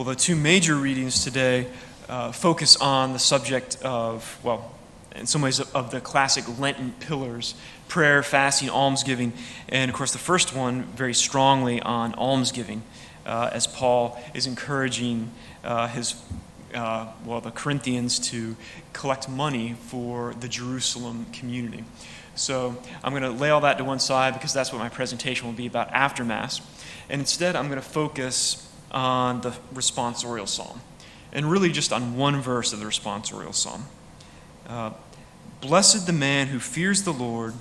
the two major readings today focus on the subject of, well, in some ways of the classic Lenten pillars: prayer, fasting, almsgiving. And of course the first one very strongly on almsgiving, as Paul is encouraging the Corinthians to collect money for the Jerusalem community. So I'm going to lay all that to one side because that's what my presentation will be about after Mass. And instead I'm going to focus on the responsorial psalm, and really just on one verse of the responsorial psalm. Blessed the man who fears the Lord,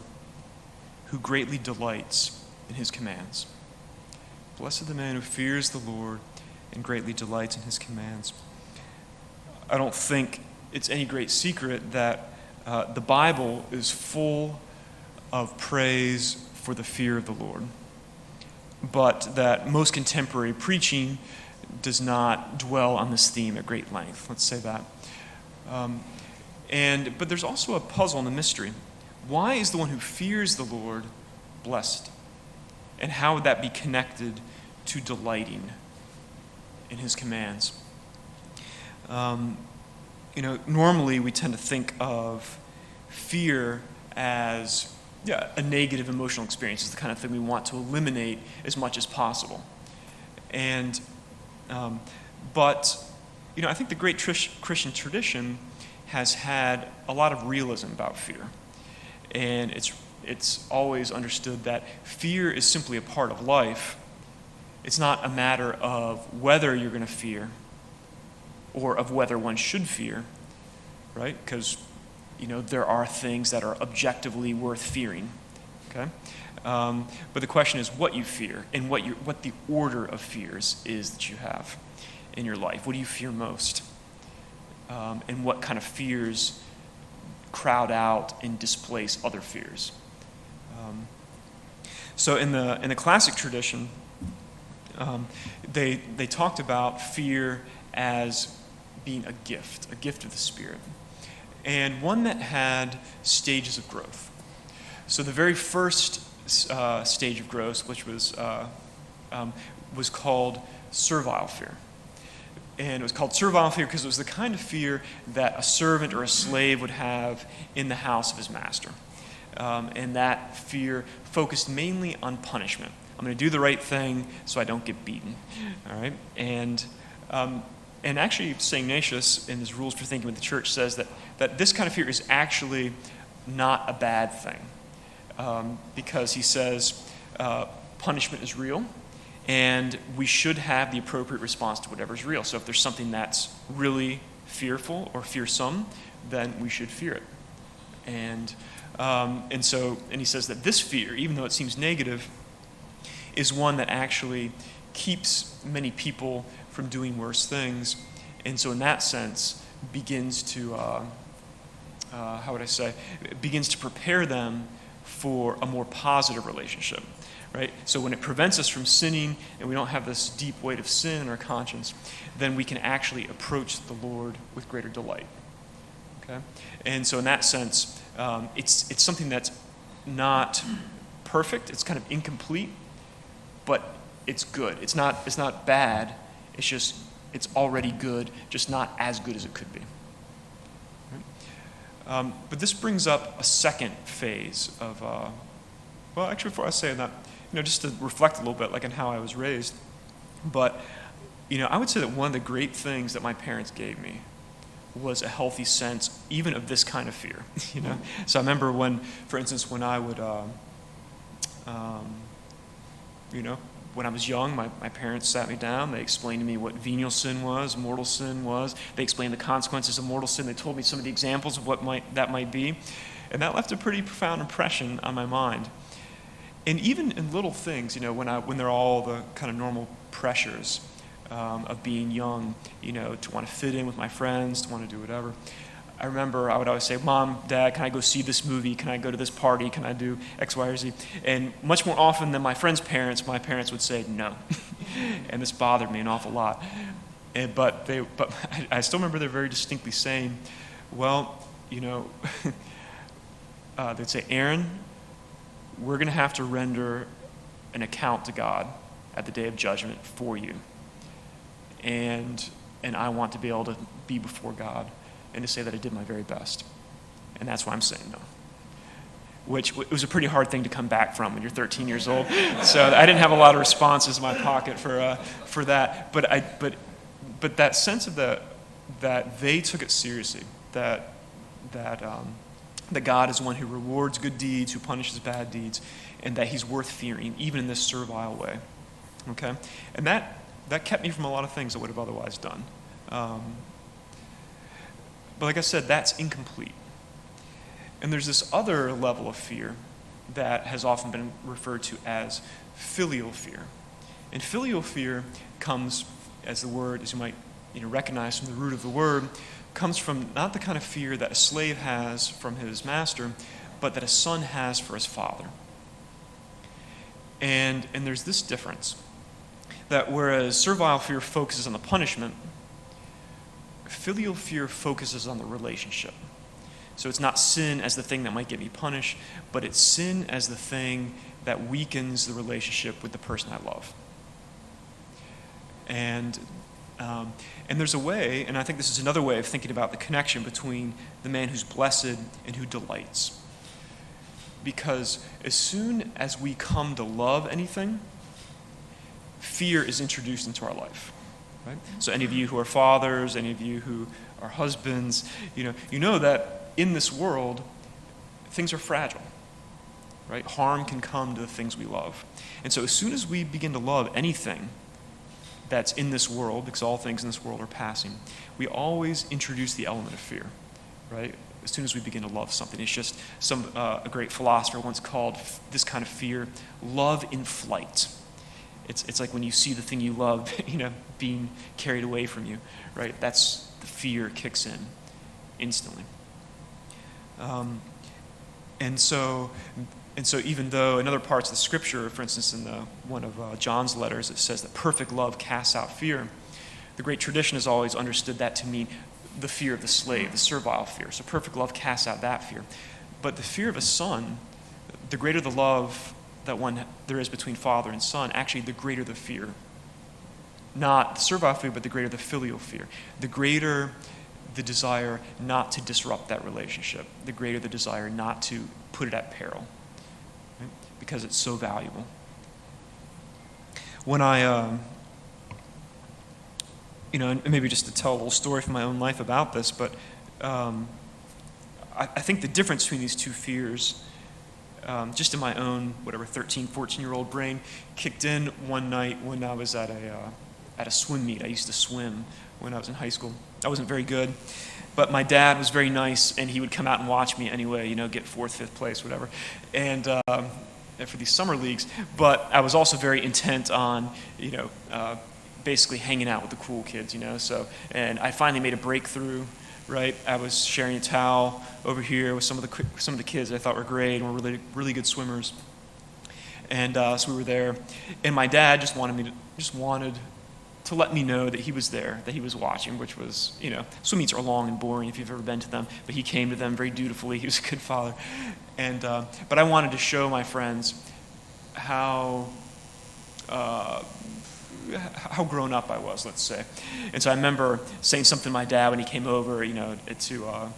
who greatly delights in his commands. Blessed the man who fears the Lord and greatly delights in his commands. I don't think it's any great secret that the Bible is full of praise for the fear of the Lord, but that most contemporary preaching does not dwell on this theme at great length. Let's say that. But there's also a puzzle and a mystery. Why is the one who fears the Lord blessed? And how would that be connected to delighting in his commands? Normally we tend to think of fear as a negative emotional experience. It's the kind of thing we want to eliminate as much as possible. But I think the great Christian tradition has had a lot of realism about fear. And it's always understood that fear is simply a part of life. It's not a matter of whether you're going to fear or of whether one should fear, right? Because, there are things that are objectively worth fearing, okay? But the question is what you fear and what the order of fears is that you have in your life. What do you fear most? And what kind of fears crowd out and displace other fears? So in the classic tradition, they talked about fear as being a gift of the Spirit, and one that had stages of growth. So the very first stage of growth, which was called servile fear. And it was called servile fear because it was the kind of fear that a servant or a slave would have in the house of his master. And that fear focused mainly on punishment. I'm going to do the right thing so I don't get beaten. All right? And actually, St. Ignatius, in his Rules for Thinking with the Church, says that this kind of fear is actually not a bad thing. Because he says punishment is real, and we should have the appropriate response to whatever is real. So if there's something that's really fearful or fearsome, then we should fear it. And he says that this fear, even though it seems negative, is one that actually keeps many people from doing worse things. And so in that sense, begins to, begins to prepare them for a more positive relationship. Right? So when it prevents us from sinning and we don't have this deep weight of sin in our conscience, then we can actually approach the Lord with greater delight. Okay? And so in that sense, it's something that's not perfect. It's kind of incomplete, but it's good. It's not bad. It's already good, just not as good as it could be. Right? But this brings up a second phase of, before I say that, just to reflect a little bit, like on how I was raised. But, I would say that one of the great things that my parents gave me was a healthy sense, even of this kind of fear. So I remember when I would, when I was young, my parents sat me down. They explained to me what venial sin was, mortal sin was. They explained the consequences of mortal sin. They told me some of the examples of what that might be, and that left a pretty profound impression on my mind. And even in little things, when there are all the kind of normal pressures of being young, to want to fit in with my friends, to want to do whatever. I remember I would always say, Mom, Dad, can I go see this movie? Can I go to this party? Can I do X, Y, or Z? And much more often than my friends' parents, my parents would say no. And this bothered me an awful lot. But I still remember they're very distinctly saying, well, they'd say, Aaron, we're going to have to render an account to God at the day of judgment for you. and I want to be able to be before God and to say that I did my very best. And that's why I'm saying no. Which was a pretty hard thing to come back from when you're 13 years old. So I didn't have a lot of responses in my pocket for that. But that sense of that they took it seriously, that God is one who rewards good deeds, who punishes bad deeds, and that he's worth fearing, even in this servile way. Okay? And that kept me from a lot of things I would have otherwise done. But like I said, that's incomplete. And there's this other level of fear that has often been referred to as filial fear. And filial fear comes, as the word, as you might recognize from the root of the word, comes from not the kind of fear that a slave has from his master, but that a son has for his father. And there's this difference, that whereas servile fear focuses on the punishment, filial fear focuses on the relationship. So it's not sin as the thing that might get me punished, but it's sin as the thing that weakens the relationship with the person I love. And there's a way, and I think this is another way of thinking about the connection between the man who's blessed and who delights. Because as soon as we come to love anything, fear is introduced into our life. Right? So any of you who are fathers, any of you who are husbands, you know that in this world, things are fragile, right? Harm can come to the things we love. And so as soon as we begin to love anything that's in this world, because all things in this world are passing, we always introduce the element of fear, right? As soon as we begin to love something. It's just a great philosopher once called this kind of fear love in flight. It's like when you see the thing you love, being carried away from you, right? That's the fear kicks in instantly. And so even though in other parts of the scripture, for instance, in one of John's letters, it says that perfect love casts out fear, the great tradition has always understood that to mean the fear of the slave, the servile fear. So perfect love casts out that fear. But the fear of a son, the greater the love that there is between father and son, actually the greater the fear. Not the servile fear, but the greater the filial fear. The greater the desire not to disrupt that relationship, the greater the desire not to put it at peril, right? Because it's so valuable. When and maybe just to tell a little story from my own life about this, but I think the difference between these two fears, just in my own, 13, 14-year-old brain, kicked in one night when I was at a swim meet. I used to swim when I was in high school. I wasn't very good, but my dad was very nice, and he would come out and watch me anyway, get 4th, 5th place, whatever, and for these summer leagues. But I was also very intent on, basically hanging out with the cool kids, So, and I finally made a breakthrough, right? I was sharing a towel over here with some of the kids I thought were great and were really, really good swimmers, and so we were there, and my dad just wanted to let me know that he was there, that he was watching, which was, swim meets are long and boring if you've ever been to them, but he came to them very dutifully. He was a good father. And but I wanted to show my friends how grown up I was, let's say. And so I remember saying something to my dad when he came over, to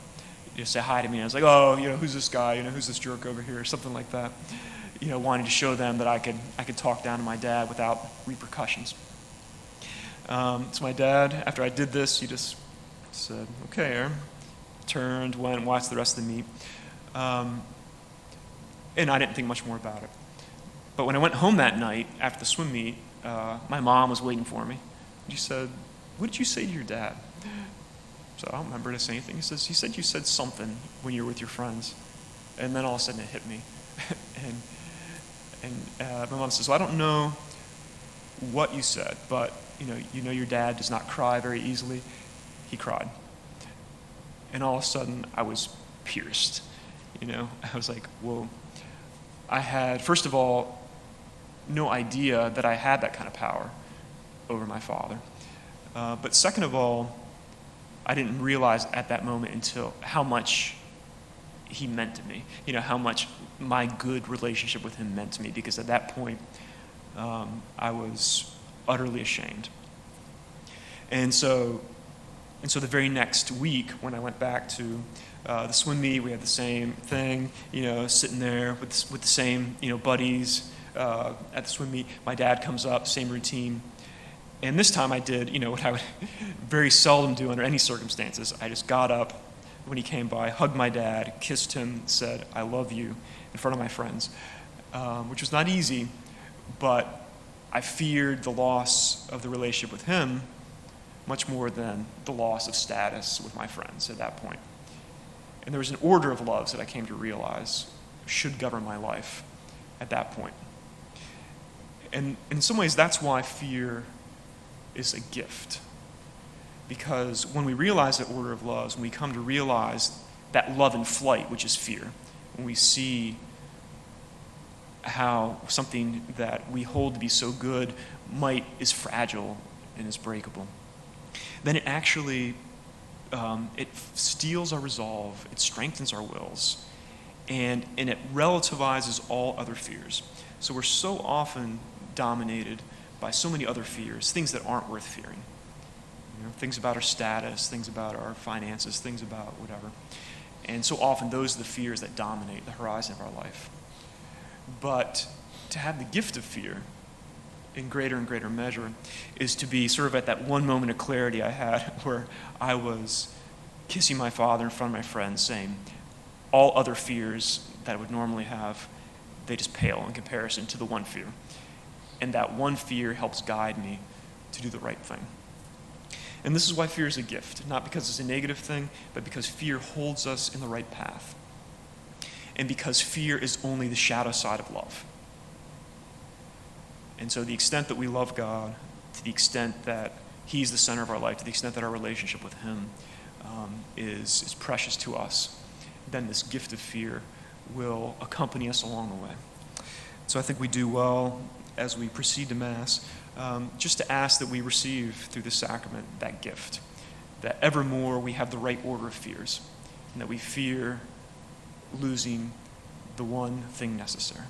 say hi to me. And I was like, oh, who's this guy? Who's this jerk over here? Or something like that. Wanting to show them that I could talk down to my dad without repercussions. So my dad, after I did this, he just said, okay, Aaron. Turned, went, watched the rest of the meet. And I didn't think much more about it. But when I went home that night after the swim meet, my mom was waiting for me. She said, what did you say to your dad? So I don't remember to say anything. He said you said something when you were with your friends. And then all of a sudden it hit me. and my mom says, well, I don't know what you said, but your dad does not cry very easily. He cried. And all of a sudden, I was pierced. I was like, whoa. I had, first of all, no idea that I had that kind of power over my father. But second of all, I didn't realize at that moment until how much he meant to me. How much my good relationship with him meant to me. Because at that point, I was utterly ashamed. And so the very next week, when I went back to the swim meet, we had the same thing, sitting there with the same, buddies at the swim meet. My dad comes up, same routine. And this time I did, what I would very seldom do under any circumstances. I just got up when he came by, hugged my dad, kissed him, said, "I love you," in front of my friends, which was not easy, but I feared the loss of the relationship with him much more than the loss of status with my friends at that point. And there was an order of loves that I came to realize should govern my life at that point. And in some ways, that's why fear is a gift. Because when we realize that order of loves, when we come to realize that love in flight, which is fear, when we see how something that we hold to be so good is fragile and is breakable, then it actually it steels our resolve, it strengthens our wills, and it relativizes all other fears. So we're so often dominated by so many other fears, things that aren't worth fearing. Things about our status, things about our finances, things about whatever. And so often those are the fears that dominate the horizon of our life. But to have the gift of fear in greater and greater measure is to be sort of at that one moment of clarity I had where I was kissing my father in front of my friends, saying all other fears that I would normally have, they just pale in comparison to the one fear. And that one fear helps guide me to do the right thing. And this is why fear is a gift, not because it's a negative thing, but because fear holds us in the right path. And because fear is only the shadow side of love. And so the extent that we love God, to the extent that He's the center of our life, to the extent that our relationship with Him is precious to us, then this gift of fear will accompany us along the way. So I think we do well as we proceed to Mass, just to ask that we receive through the sacrament that gift, that evermore we have the right order of fears, and that we fear losing the one thing necessary.